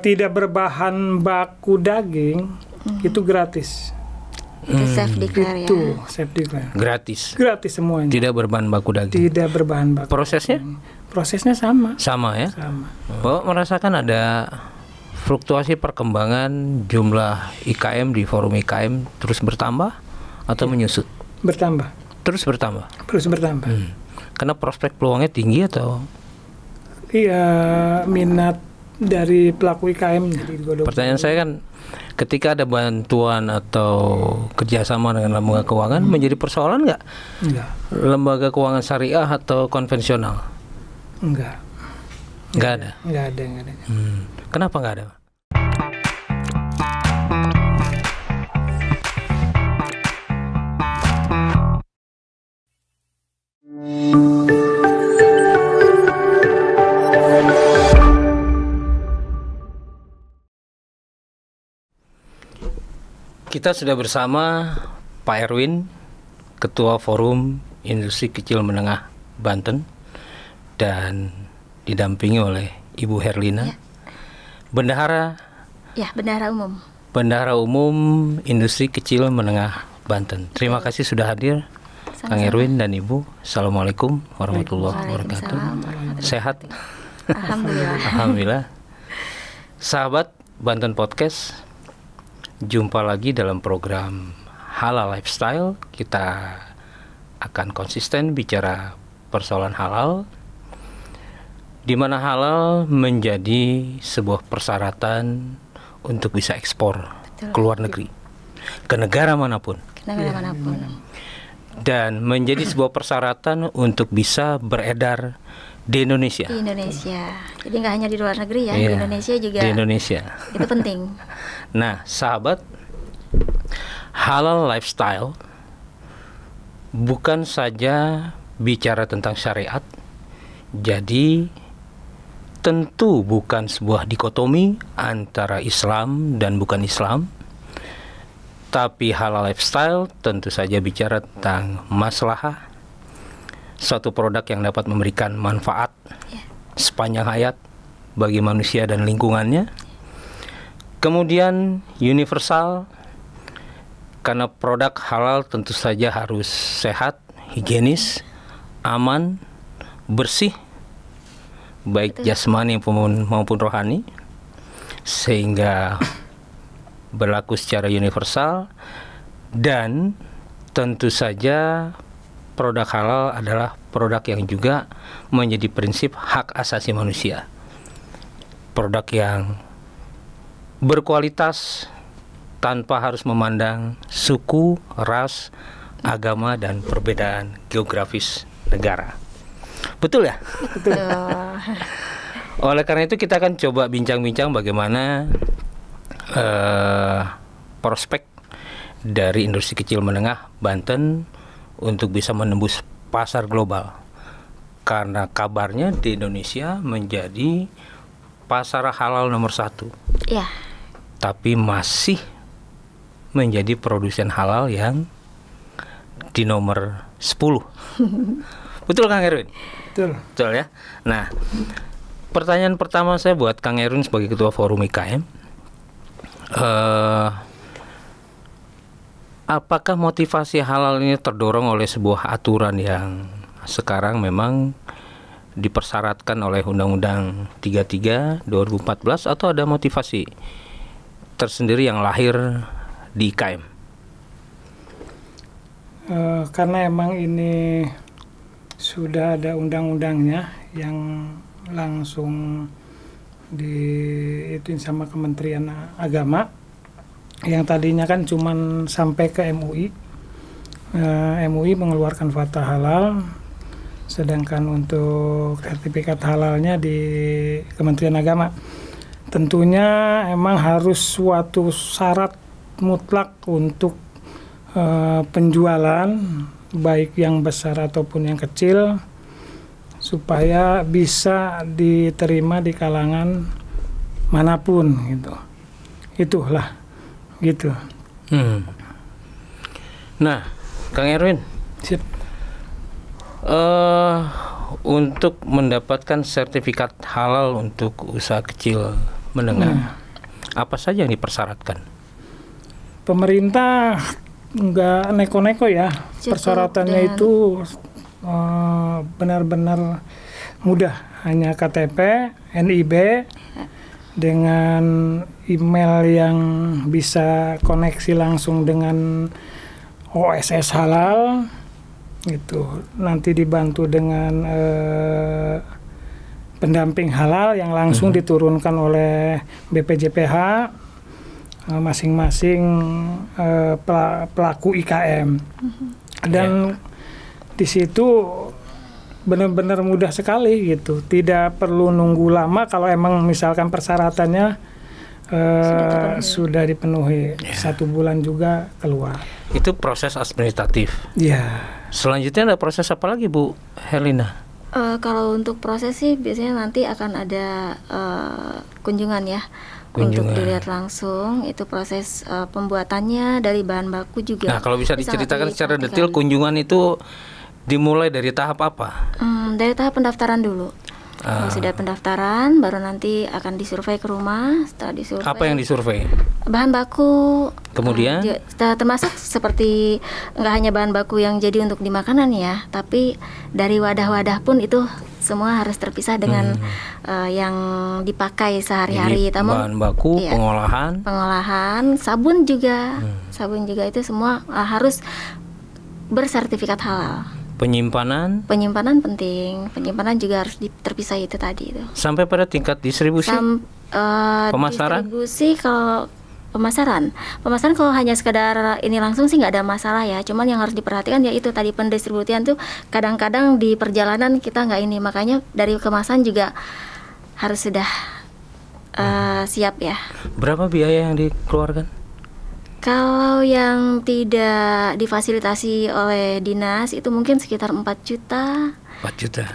tidak berbahan baku daging itu gratis. Itu safe declare Itu ya. safe declare. Gratis. Gratis semuanya. Tidak berbahan baku daging. Tidak berbahan baku. Prosesnya? Prosesnya sama. Sama ya. Sama. Bapak merasakan ada fluktuasi perkembangan jumlah IKM di forum IKM terus bertambah atau menyusut? Bertambah. Terus bertambah. Terus bertambah. Karena prospek peluangnya tinggi atau? Iya, minat dari pelaku IKM. Pertanyaan saya kan, ketika ada bantuan atau kerjasama dengan lembaga keuangan menjadi persoalan nggak? Enggak. Lembaga keuangan syariah atau konvensional? Enggak. Nggak ada. Enggak ada. Kenapa nggak ada? Kita sudah bersama Pak Erwin, Ketua Forum Industri Kecil Menengah Banten, dan didampingi oleh Ibu Herlina, Ya. Bendahara Umum. Bendahara Umum Industri Kecil Menengah Banten. Terima kasih sudah hadir, Kang Erwin dan Ibu. Assalamualaikum warahmatullahi wabarakatuh. Sehat? Alhamdulillah. Alhamdulillah. Sahabat Banten Podcast, jumpa lagi dalam program Halal Lifestyle. Kita akan konsisten bicara persoalan halal, di mana halal menjadi sebuah persyaratan untuk bisa ekspor ke luar negeri, ke negara manapun, dan menjadi sebuah persyaratan untuk bisa beredar di Indonesia. Di Indonesia. Jadi nggak hanya di luar negeri ya, Iya, di Indonesia juga. Di Indonesia. Itu penting. Nah, sahabat, halal lifestyle bukan saja bicara tentang syariat. Jadi tentu bukan sebuah dikotomi antara Islam dan bukan Islam. Tapi halal lifestyle tentu saja bicara tentang maslahah, suatu produk yang dapat memberikan manfaat sepanjang hayat bagi manusia dan lingkungannya. Kemudian universal, karena produk halal tentu saja harus sehat, higienis, aman, bersih, baik jasmani maupun rohani, sehingga berlaku secara universal. Dan tentu saja produk halal adalah produk yang juga menjadi prinsip hak asasi manusia. Produk yang berkualitas tanpa harus memandang suku, ras, agama, dan perbedaan geografis negara. Betul ya? Betul. Oleh karena itu kita akan coba bincang-bincang bagaimana prospek dari industri kecil menengah Banten untuk bisa menembus pasar global. Karena kabarnya di Indonesia menjadi pasar halal nomor 1. Ya. Tapi masih menjadi produsen halal yang di nomor 10. Betul Kang Erwin? Betul ya. Nah, pertanyaan pertama saya buat Kang Erwin sebagai Ketua Forum IKM, apakah motivasi halal ini terdorong oleh sebuah aturan yang sekarang memang dipersyaratkan oleh Undang-Undang 33 2014, atau ada motivasi tersendiri yang lahir di IKM? Karena emang ini sudah ada undang-undangnya yang langsung diituin sama Kementerian Agama, yang tadinya kan cuman sampai ke MUI. MUI mengeluarkan fatwa halal, sedangkan untuk sertifikat halalnya di Kementerian Agama. Tentunya emang harus suatu syarat mutlak untuk penjualan, baik yang besar ataupun yang kecil, supaya bisa diterima di kalangan manapun gitu. Itulah gitu. Nah, Kang Erwin, Sip. Untuk mendapatkan sertifikat halal untuk usaha kecil mendengar. Apa saja yang dipersyaratkan? Pemerintah nggak neko-neko ya, persyaratannya itu benar-benar mudah, hanya KTP, NIB, dengan email yang bisa koneksi langsung dengan OSS halal, gitu. Nanti dibantu dengan pendamping halal yang langsung diturunkan oleh BPJPH. Masing-masing pelaku IKM, dan di situ benar-benar mudah sekali gitu, tidak perlu nunggu lama kalau emang misalkan persyaratannya sudah dipenuhi. 1 bulan juga keluar. Itu proses administratif. Ya. Selanjutnya ada proses apa lagi, Bu Herlina? Kalau untuk proses sih biasanya nanti akan ada kunjungan ya. Untuk dilihat langsung, itu proses pembuatannya dari bahan baku juga. Nah, kalau bisa diceritakan secara detail kunjungan itu dimulai dari tahap apa? Dari tahap pendaftaran dulu. Kalau sudah pendaftaran, baru nanti akan disurvei ke rumah. Setelah disurvei, apa yang disurvei? Bahan baku. Kemudian? Termasuk seperti nggak hanya bahan baku yang jadi untuk di makanan ya, tapi dari wadah-wadah pun itu semua harus terpisah dengan yang dipakai sehari-hari. Bahan baku, iya, pengolahan, sabun juga. Sabun juga itu semua harus bersertifikat halal. Penyimpanan penting. Penyimpanan juga harus terpisah itu tadi itu. Sampai pada tingkat distribusi. Pemasaran. Distribusi kalau pemasaran kalau hanya sekedar ini langsung sih nggak ada masalah ya. Cuman yang harus diperhatikan ya itu tadi, pendistributian tuh kadang-kadang di perjalanan kita nggak ini, makanya dari kemasan juga harus sudah siap ya. Berapa biaya yang dikeluarkan? Kalau yang tidak difasilitasi oleh dinas itu mungkin sekitar 4 juta. 4 juta.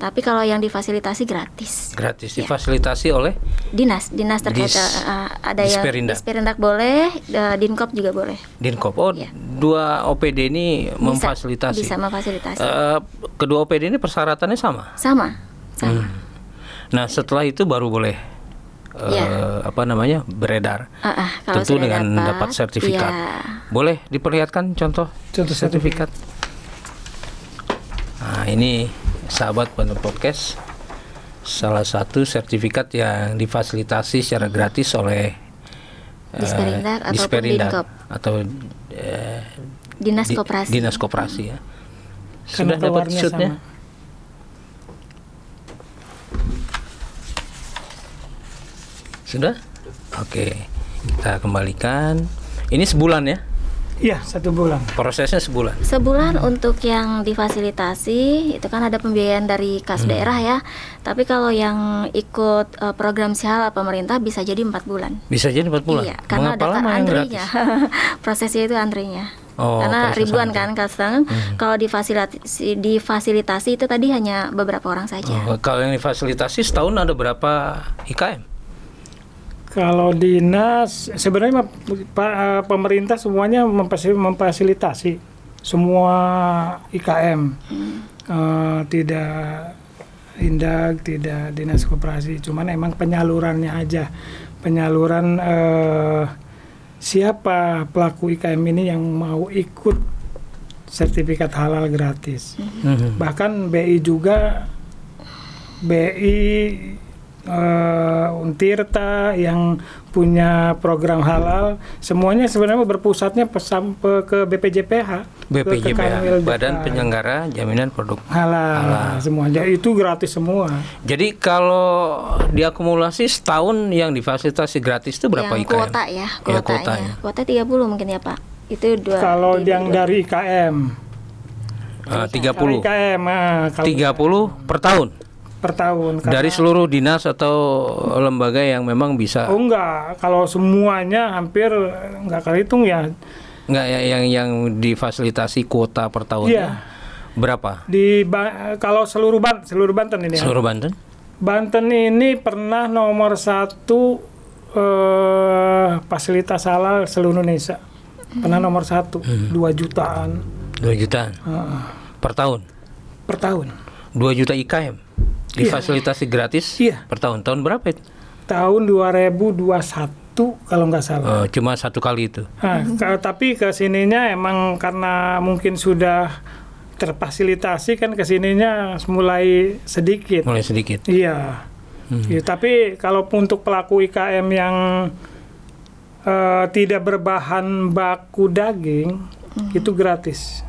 Tapi kalau yang difasilitasi gratis. Gratis difasilitasi oleh dinas terkait. Ada yang Disperindak boleh, Dinkop juga boleh. Dinkop. Ya. 2 OPD ini memfasilitasi. Bisa memfasilitasi. Kedua OPD ini persyaratannya sama. Sama. Nah, setelah itu baru boleh beredar. Tentu dengan dapat sertifikat. Boleh diperlihatkan contoh sertifikat. Nah, ini sahabat penonton podcast, salah satu sertifikat yang difasilitasi secara gratis oleh Disperindak atau Dinas Koperasi ya. Sudah dapat shootnya? Sudah? Oke, kita kembalikan. Ini sebulan ya? Iya, 1 bulan. Prosesnya sebulan. Sebulan untuk yang difasilitasi itu kan ada pembiayaan dari kas daerah ya. Tapi kalau yang ikut program halal pemerintah bisa jadi 4 bulan. Bisa jadi 4 bulan. Iya, karena ada antrinya. Prosesnya itu antrinya. Karena ribuan kan sekarang. Kalau difasilitasi itu tadi hanya beberapa orang saja. Kalau yang difasilitasi setahun ada berapa IKM? Kalau dinas sebenarnya pemerintah semuanya memfasilitasi semua IKM, tidak Indak, tidak Dinas Koperasi, cuman emang penyalurannya aja, penyaluran siapa pelaku IKM ini yang mau ikut sertifikat halal gratis. Bahkan BI juga, BI Untirta yang punya program halal, semuanya sebenarnya berpusatnya sampai ke BPJPH, Badan Penyelenggara Jaminan Produk Halal. Semuanya itu gratis semua. Jadi kalau diakumulasi setahun yang difasilitasi gratis itu berapa IKM? Kuota ya, kuotanya. Kuota 30 mungkin ya Pak. Itu kalau yang dari IKM 30 IKM 30 per tahun. Per tahun. Dari seluruh dinas atau lembaga yang memang bisa? Oh enggak, kalau semuanya hampir enggak kehitung ya. Enggak, yang difasilitasi kuota per tahun. Iya. Berapa? Kalau seluruh Banten ini. Seluruh Banten? Banten ini pernah nomor 1 fasilitas halal seluruh Indonesia. Pernah nomor 1, 2 jutaan. 2 jutaan? Per tahun? Per tahun. 2 juta IKM? Difasilitasi gratis per tahun. Tahun berapa itu? tahun 2021 kalau nggak salah. Cuma 1 kali itu. Tapi kesininya emang karena mungkin sudah terfasilitasi kan, kesininya mulai sedikit. Mulai sedikit. Iya. Ya, tapi kalau untuk pelaku IKM yang tidak berbahan baku daging itu gratis.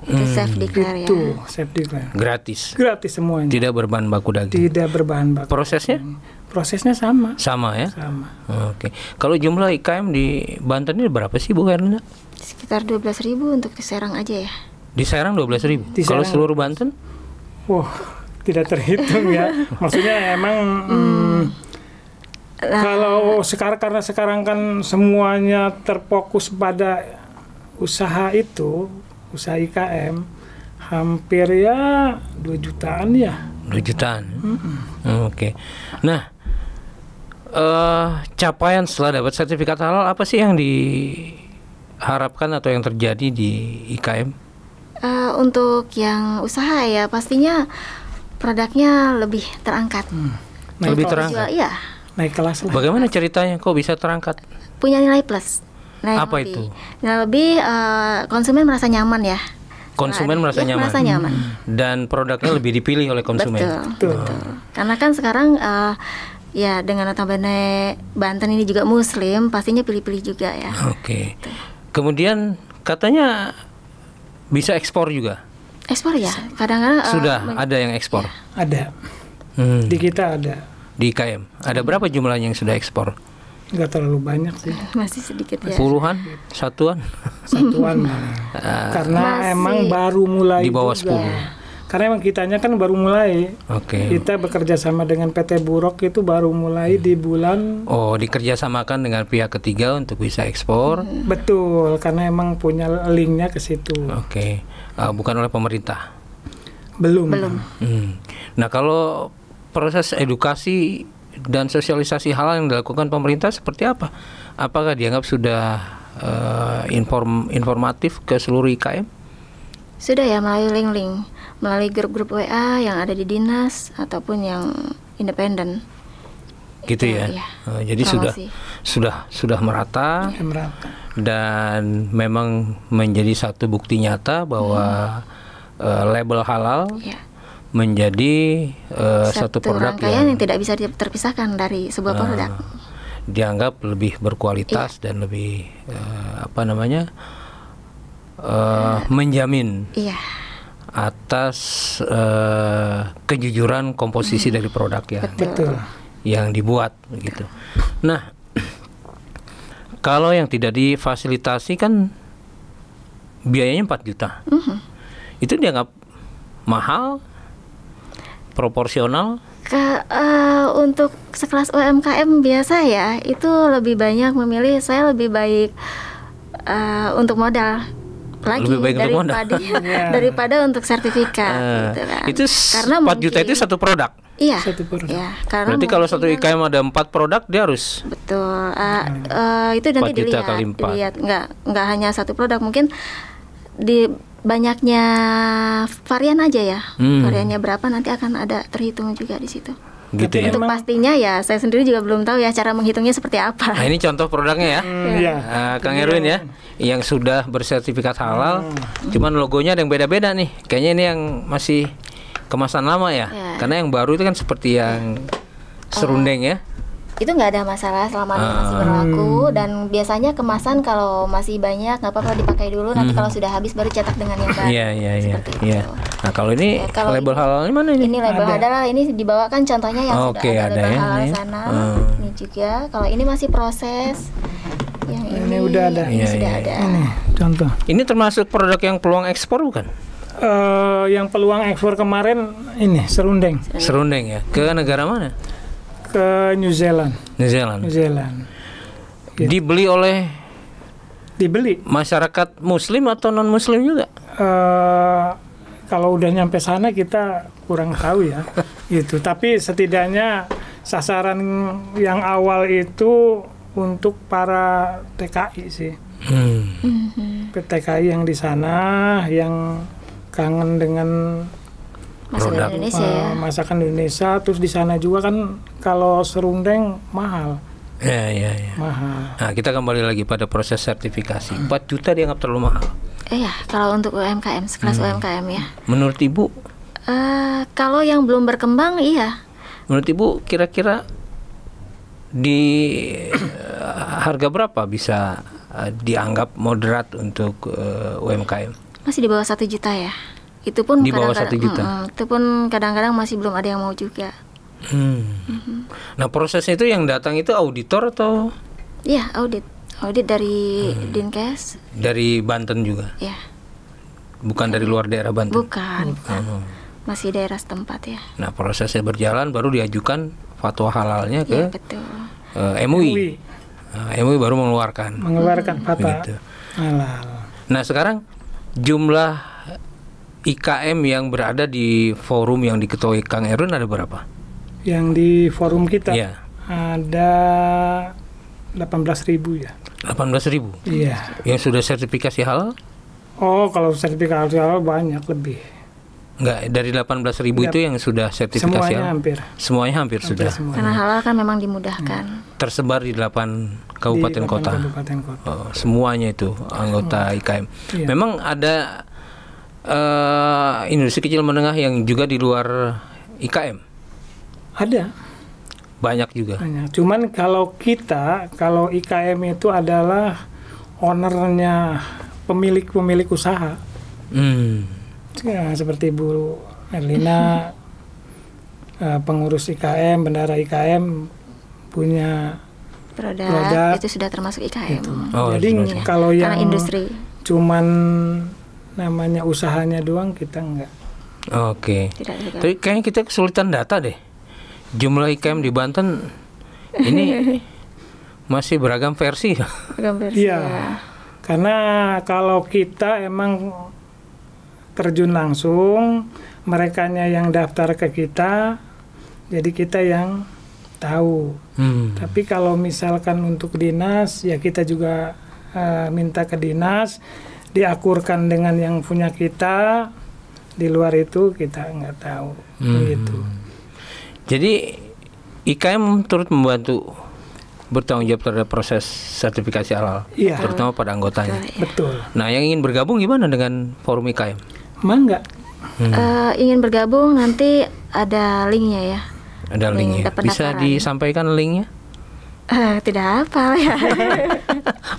Itu self declare ya. Itu self declare. Gratis. Gratis semuanya. Tidak berbahan baku daging. Tidak berbahan baku. Prosesnya? Prosesnya sama. Sama ya? Sama. Oke. Kalau jumlah IKM di Banten ini berapa sih Bu Herlinda? Sekitar 12.000 untuk di Serang aja ya. Di Serang 12.000. Di Kalau Serang. seluruh Banten? Wah, tidak terhitung ya. Maksudnya emang kalau karena sekarang kan semuanya terfokus pada usaha itu, usaha IKM, hampir ya 2 jutaan ya. 2 jutaan. Oke. Nah, capaian setelah dapat sertifikat halal apa sih yang diharapkan atau yang terjadi di IKM? Untuk yang usaha ya pastinya produknya lebih terangkat. Lebih terangkat. Iya. Naik kelas lah. Bagaimana ceritanya kok bisa terangkat? Punya nilai plus. Apa itu? Nilai lebih, konsumen merasa nyaman ya. Konsumen merasa nyaman. Merasa nyaman. Dan produknya lebih dipilih oleh konsumen. Betul. Karena kan sekarang ya dengan notabene Banten ini juga Muslim, pastinya pilih-pilih juga ya. Oke. Kemudian katanya bisa ekspor juga. Ekspor ya. Kadang-kadang sudah ada yang ekspor. Ya. Ada. Di kita ada. Di IKM ada berapa jumlahnya yang sudah ekspor? Nggak terlalu banyak sih. Masih sedikit ya. Puluhan, satuan karena masih emang baru mulai di bawah juga. 10. Karena emang kitanya kan baru mulai. Kita bekerja sama dengan PT Burok itu baru mulai di bulan. Dikerjasamakan dengan pihak ketiga untuk bisa ekspor. Betul, karena emang punya linknya ke situ. Bukan oleh pemerintah. Belum. Nah, kalau proses edukasi dan sosialisasi halal yang dilakukan pemerintah seperti apa? Apakah dianggap sudah informatif ke seluruh IKM? Sudah ya, melalui link-link, melalui grup-grup WA yang ada di dinas ataupun yang independen. Gitu ya. Jadi sudah merata. Dan memang menjadi satu bukti nyata bahwa label halal menjadi satu produk rangkaian yang tidak bisa terpisahkan dari sebuah produk. Dianggap lebih berkualitas dan lebih menjamin atas kejujuran komposisi dari produk yang dibuat begitu. Nah, kalau yang tidak difasilitasi kan biayanya 4 juta. Itu dianggap mahal, proporsional? Untuk sekelas UMKM biasa ya, itu lebih banyak memilih, saya lebih baik untuk modal lagi daripada untuk sertifikat gitu kan. Itu karena 4 juta itu satu produk? Iya. Karena berarti kalau satu IKM ada 4 produk, dia harus betul. Itu nanti dilihat. Nggak hanya satu produk, mungkin di banyaknya varian aja ya. Variannya berapa nanti akan ada terhitung juga di situ. Gitu ya. Untuk pastinya ya saya sendiri juga belum tahu ya cara menghitungnya seperti apa. Nah, ini contoh produknya ya. Kang Erwin ya, yang sudah bersertifikat halal. Cuman logonya ada yang beda-beda nih. Kayaknya ini yang masih kemasan lama ya. Karena yang baru itu kan seperti yang serundeng ya. Itu nggak ada masalah selama ini masih berlaku, dan biasanya kemasan kalau masih banyak nggak apa-apa dipakai dulu, nanti kalau sudah habis baru cetak dengan yang baru. Iya. Nah, kalau ini label halal ini mana ini? Ini label halal, ini dibawakan contohnya yang sudah ada label halal sana. Ini juga kalau ini masih proses. Yang ini udah ada. Ini sudah ada. Ini contoh. Ini termasuk produk yang peluang ekspor bukan? Yang peluang ekspor kemarin ini serundeng. Serundeng ya. Ke negara mana? Ke New Zealand. Dibeli masyarakat Muslim atau non Muslim juga? Kalau udah nyampe sana kita kurang tahu ya, gitu. Tapi setidaknya sasaran yang awal itu untuk para TKI sih. TKI yang di sana yang kangen dengan produk Indonesia ya. Masakan Indonesia. Terus di sana juga kan kalau serundeng mahal. Ya. Mahal. Nah, kita kembali lagi pada proses sertifikasi. 4 juta dianggap terlalu mahal. Iya, kalau untuk UMKM, sekelas UMKM ya. Menurut Ibu? Kalau yang belum berkembang, iya. Menurut Ibu kira-kira di harga berapa bisa dianggap moderat untuk UMKM? Masih di bawah 1 juta ya. Itu pun Di bawah 1 juta? Itu pun kadang-kadang masih belum ada yang mau juga. Nah, prosesnya itu yang datang itu auditor atau? Iya, audit dari Dinkes. Dari Banten juga? Ya. Bukan dari luar daerah Banten? Bukan. Masih daerah setempat ya. Nah, prosesnya berjalan baru diajukan fatwa halalnya ke betul. MUI. MUI baru mengeluarkan fatwa begitu. halal. Nah, sekarang jumlah IKM yang berada di forum yang diketuai Kang Erwin ada berapa? Yang di forum kita ada 18.000 ya. 18.000? Iya. Yang sudah sertifikasi halal? Oh, kalau sertifikasi halal banyak lebih. Enggak, dari 18.000 itu yang sudah sertifikasi halal? Semuanya hampir sudah. Karena halal kan memang dimudahkan. Tersebar di 8 kabupaten kota. Oh, semuanya itu anggota IKM. Iya. Memang ada industri kecil menengah yang juga di luar IKM? Ada. Banyak juga. Banyak. Cuman kalau IKM itu adalah ownernya pemilik usaha. Ya, seperti Bu Erlina, pengurus IKM, bendara IKM punya produk itu sudah termasuk IKM. Gitu. Jadi kalau yang industri cuman namanya usahanya doang kita enggak. Oke. Tapi kayaknya kita kesulitan data deh. Jumlah IKM di Banten ini masih beragam versi. Iya. Karena kalau kita emang terjun langsung, merekanya yang daftar ke kita, jadi kita yang tahu. Tapi kalau misalkan untuk dinas, ya kita juga minta ke dinas, diakurkan dengan yang punya kita. Di luar itu kita nggak tahu. Begitu. Jadi IKM turut membantu bertanggung jawab terhadap proses sertifikasi halal, terutama pada anggotanya. Betul. Nah, yang ingin bergabung gimana dengan forum IKM? Mangga. Ingin bergabung nanti ada linknya ya. Ada linknya. Bisa disampaikan linknya? Tidak hafal ya.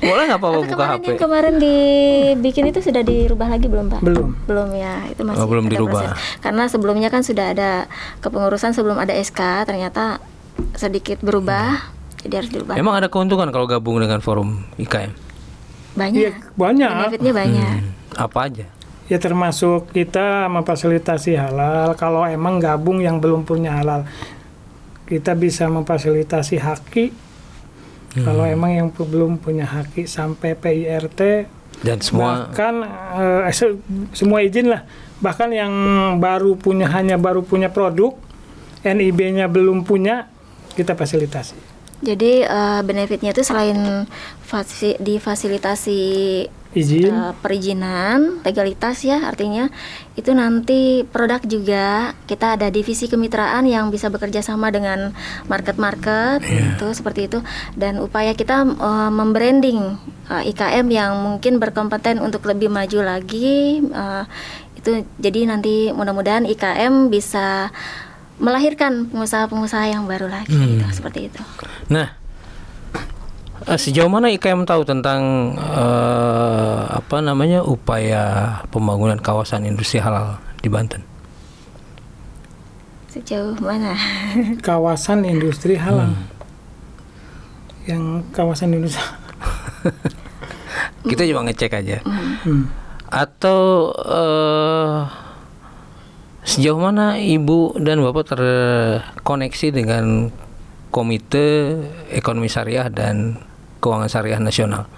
Boleh nggak Pak buka HP? Yang kemarin dibikin itu sudah dirubah lagi belum Pak? Belum ya, itu masih belum dirubah. Karena sebelumnya kan sudah ada kepengurusan sebelum ada SK, ternyata sedikit berubah, jadi harus dirubah. Emang ada keuntungan kalau gabung dengan forum IKM? Banyak. Ya, banyak. Benefitnya banyak. Apa aja? Ya termasuk kita memfasilitasi halal. Kalau emang gabung yang belum punya halal, kita bisa memfasilitasi haki. Kalau emang yang belum punya haki sampai PIRT dan semua bahkan semua izin lah, bahkan yang baru punya produk, NIB-nya belum punya, kita fasilitasi. Jadi benefitnya itu selain difasilitasi izin, perizinan, legalitas ya, artinya itu nanti produk juga kita ada divisi kemitraan yang bisa bekerja sama dengan market itu seperti itu, dan upaya kita membranding IKM yang mungkin berkompeten untuk lebih maju lagi itu. Jadi nanti mudah-mudahan IKM bisa melahirkan pengusaha-pengusaha yang baru lagi gitu, seperti itu. Nah, sejauh mana IKM tahu tentang upaya pembangunan kawasan industri halal di Banten? Sejauh mana? Kawasan industri halal. Yang kawasan industri. Kita cuma ngecek aja. Atau sejauh mana Ibu dan Bapak terkoneksi dengan Komite Ekonomi Syariah dan Keuangan Syariah Nasional?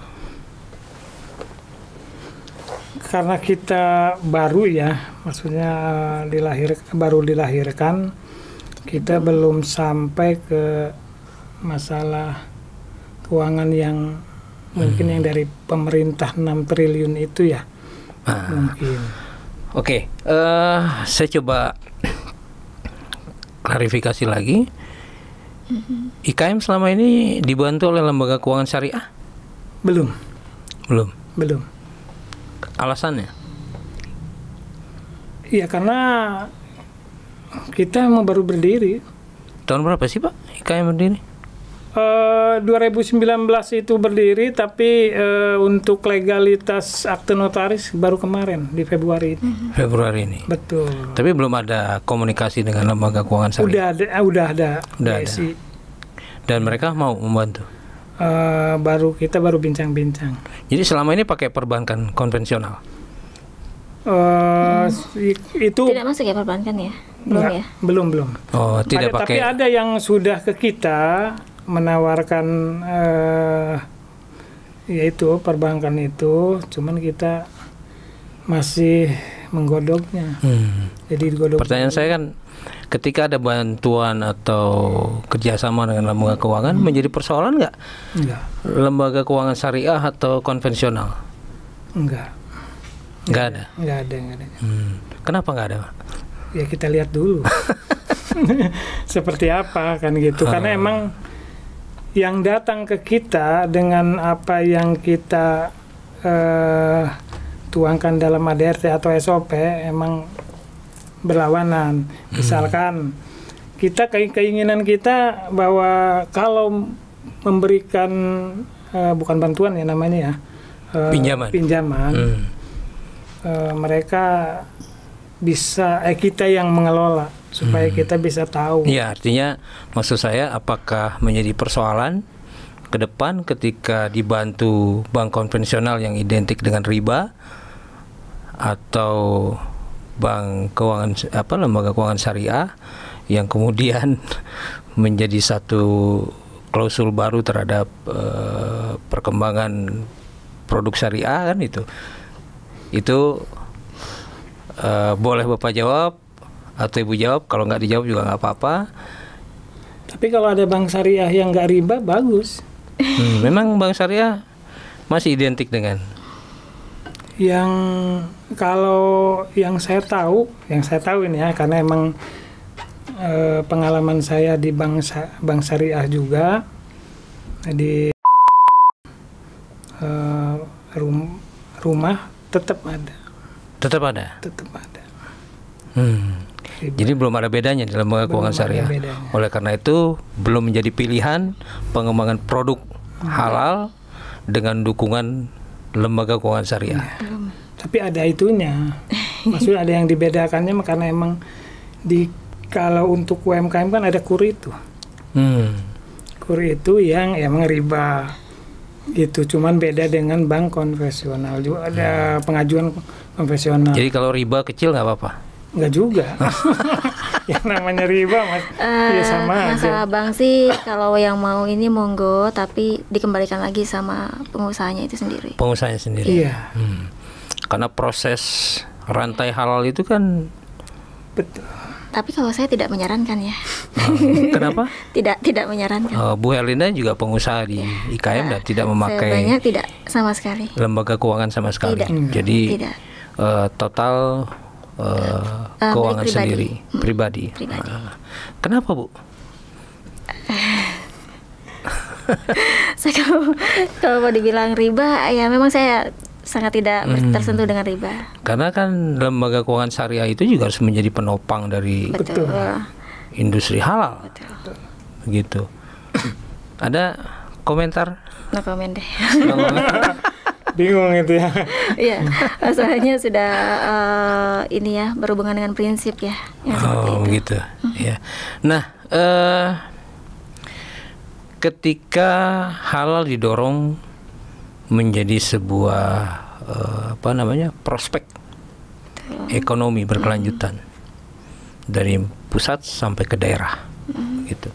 Karena kita baru ya, maksudnya baru dilahirkan, kita belum sampai ke masalah keuangan yang mungkin yang dari pemerintah 6 triliun itu ya. Mungkin. Oke, saya coba klarifikasi lagi. IKM selama ini dibantu oleh lembaga keuangan syariah? Belum. Alasannya? Iya, karena kita emang baru berdiri. Tahun berapa sih Pak IKM berdiri? 2019 itu berdiri, tapi untuk legalitas akte notaris baru kemarin di Februari ini. Februari ini. Betul. Tapi belum ada komunikasi dengan lembaga keuangan syariah. Udah ada. Dan mereka mau membantu. Kita baru bincang-bincang. Jadi selama ini pakai perbankan konvensional. Itu tidak masuk ya perbankan ya? Belum. Oh, tidak pakai. Tapi ada yang sudah ke kita menawarkan yaitu perbankan itu, cuman kita masih menggodoknya. Jadi digodok. Pertanyaan saya kan, ketika ada bantuan atau kerjasama dengan lembaga keuangan, menjadi persoalan nggak? Enggak. Lembaga keuangan syariah atau konvensional? Enggak ada. Kenapa nggak ada? Ya kita lihat dulu seperti apa kan gitu. Karena emang yang datang ke kita dengan apa yang kita tuangkan dalam ADRT atau SOP emang berlawanan. Misalkan kita keinginan kita bahwa kalau memberikan bukan bantuan ya namanya ya, pinjaman. Mereka bisa kita yang mengelola supaya kita bisa tahu. Ya, artinya maksud saya apakah menjadi persoalan ke depan ketika dibantu bank konvensional yang identik dengan riba atau bank keuangan lembaga keuangan syariah yang kemudian menjadi satu klausul baru terhadap perkembangan produk syariah kan itu boleh Bapak jawab atau Ibu jawab, kalau nggak dijawab juga nggak apa-apa. Tapi kalau ada bank syariah yang nggak riba bagus. Memang bank syariah masih identik dengan yang kalau yang saya tahu ini ya, karena emang pengalaman saya di bank syariah juga di rumah tetap ada. Jadi belum ada bedanya di lembaga keuangan syariah. Oleh karena itu belum menjadi pilihan pengembangan produk halal dengan dukungan lembaga keuangan syariah. Tapi ada itunya. Maksudnya ada yang dibedakannya karena emang kalau untuk UMKM kan ada KUR itu. KUR itu yang emang riba. Itu cuman beda dengan bank konvensional. Juga ada pengajuan konvensional. Jadi kalau riba kecil nggak apa-apa? Nggak juga. Yang namanya riba ya sama masalah aja. bank sih kalau yang mau ini monggo, tapi dikembalikan lagi sama pengusahanya itu sendiri. Pengusahanya sendiri. Iya. Karena proses rantai halal itu kan betul. Tapi kalau saya tidak menyarankan ya. Kenapa? Tidak menyarankan. Bu Herlinda juga pengusaha di IKM dan tidak memakai sebenarnya tidak sama sekali. Lembaga keuangan sama sekali. Tidak. Jadi Tidak. Total keuangan pribadi. sendiri, pribadi. Kenapa Bu? Saya kalau mau dibilang riba, ya memang saya sangat tidak tersentuh dengan riba. Karena kan lembaga keuangan syariah itu juga harus menjadi penopang dari Betul. industri halal. Betul. Begitu. Ada komentar? No comment deh. Bingung itu ya. Iya, masalahnya sudah ini ya, berhubungan dengan prinsip ya. Gitu. Ya. Nah, ketika halal didorong menjadi sebuah prospek ekonomi berkelanjutan dari pusat sampai ke daerah, gitu.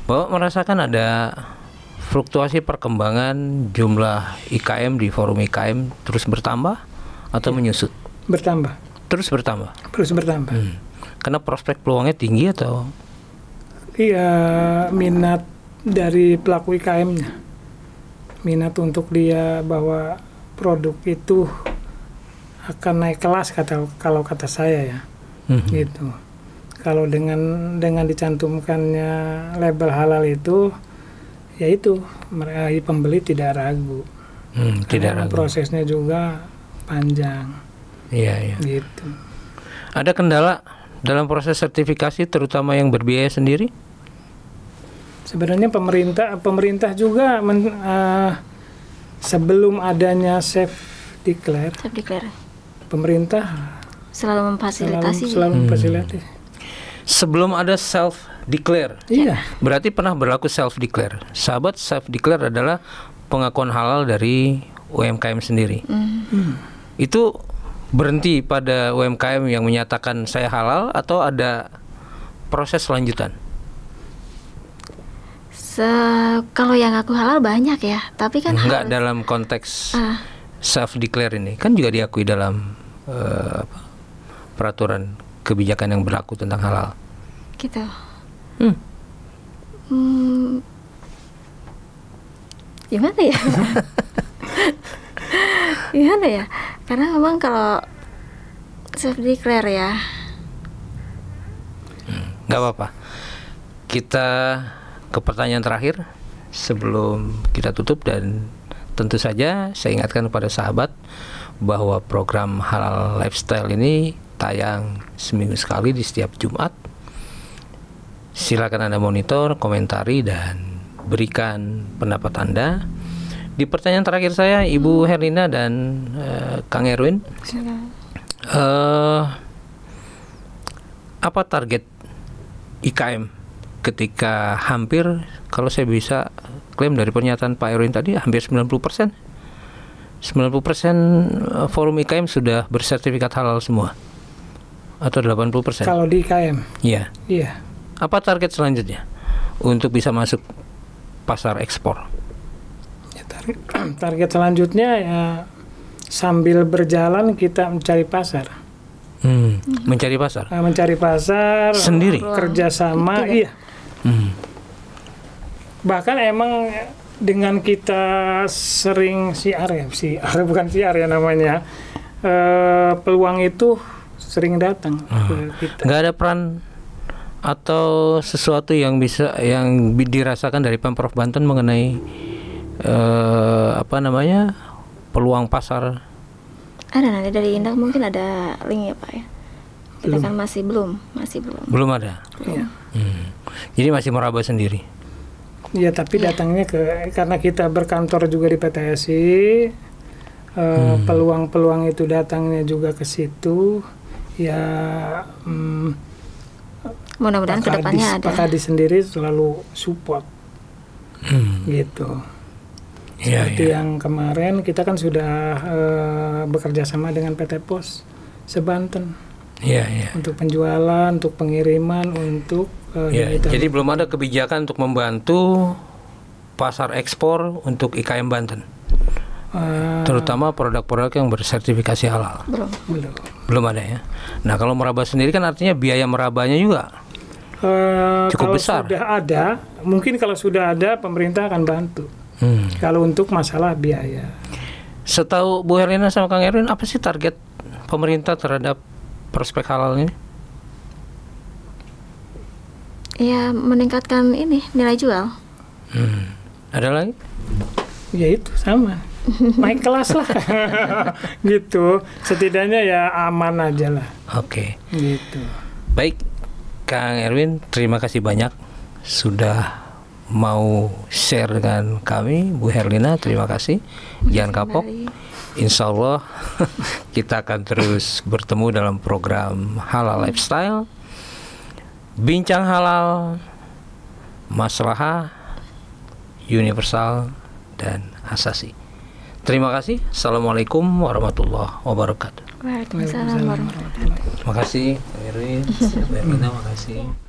Bapak merasakan ada fluktuasi perkembangan jumlah IKM di forum IKM terus bertambah atau menyusut? Bertambah. Terus bertambah. Karena prospek peluangnya tinggi atau? Iya, minat dari pelaku IKM-nya. Minat untuk dia bahwa produk itu akan naik kelas kalau kata saya ya. Gitu. Kalau dengan dicantumkannya label halal itu, yaitu pembeli tidak ragu. Tidak ragu. Prosesnya juga panjang. Iya. Gitu. Ada kendala dalam proses sertifikasi, terutama yang berbiaya sendiri? Sebenarnya pemerintah juga sebelum adanya self declare, pemerintah selalu memfasilitasi. Sebelum ada self declare, iya. Berarti pernah berlaku self declare. Sahabat, self declare adalah pengakuan halal dari UMKM sendiri. Itu berhenti pada UMKM yang menyatakan saya halal atau ada proses lanjutan? Kalau yang aku halal banyak ya, tapi kan enggak dalam konteks self declare ini kan juga diakui dalam peraturan kebijakan yang berlaku tentang halal. Gitu. Gimana ya? Gimana ya? Karena memang kalau self declare ya. Nggak apa-apa. Kita ke pertanyaan terakhir sebelum kita tutup, dan tentu saja saya ingatkan kepada sahabat bahwa program Halal Lifestyle ini tayang seminggu sekali di setiap Jumat. Silakan Anda monitor, komentari, dan berikan pendapat Anda. Di pertanyaan terakhir saya, Ibu Herlina dan Kang Erwin, apa target IKM ketika hampir, kalau saya bisa klaim dari pernyataan Pak Erwin tadi, hampir 90% forum IKM sudah bersertifikat halal semua, atau 80%? Kalau di IKM? Iya. Iya. Apa target selanjutnya untuk bisa masuk pasar ekspor? Ya, target selanjutnya ya sambil berjalan kita mencari pasar. Mencari pasar? Mencari pasar sendiri? Kerjasama, iya. Bahkan emang dengan kita sering bukan siar ya namanya, peluang itu sering datang ke kita. Nggak ada peran atau sesuatu yang dirasakan dari Pemprov Banten mengenai peluang pasar? Ada nanti dari Indah mungkin ada link ya Pak ya. Kita kan masih belum. Belum ada. Iya. Jadi masih meraba sendiri. Iya, tapi datangnya karena kita berkantor juga di PTSI, peluang-peluang itu datangnya juga ke situ. Ya, mudah-mudahan kedepannya ada. Pak Kadi sendiri selalu support, gitu. Seperti yang kemarin kita kan sudah bekerja sama dengan PT Pos Sebanten. Untuk penjualan, untuk pengiriman, untuk jadi belum ada kebijakan untuk membantu pasar ekspor untuk IKM Banten, terutama produk-produk yang bersertifikasi halal. Belum ada ya. Nah, kalau meraba sendiri kan artinya biaya merabanya juga cukup besar. Kalau sudah ada pemerintah akan bantu. Kalau untuk masalah biaya. Setahu Bu Herlina sama Kang Erwin, apa sih target pemerintah terhadap prospek halal ini? Ya, meningkatkan nilai jual. Ada lagi? Ya itu sama, naik kelas lah. Gitu. Setidaknya ya aman aja lah. Oke. Gitu. Baik, Kang Erwin, terima kasih banyak sudah mau share dengan kami. Bu Herlina, terima kasih. Jangan kapok. Insya Allah kita akan terus bertemu dalam program Halal Lifestyle, bincang halal, maslahah, universal, dan asasi. Terima kasih. Assalamualaikum warahmatullahi wabarakatuh. Waalaikumsalam warahmatullahi wabarakatuh. Terima kasih, Erwin. Bu Herlina, terima kasih.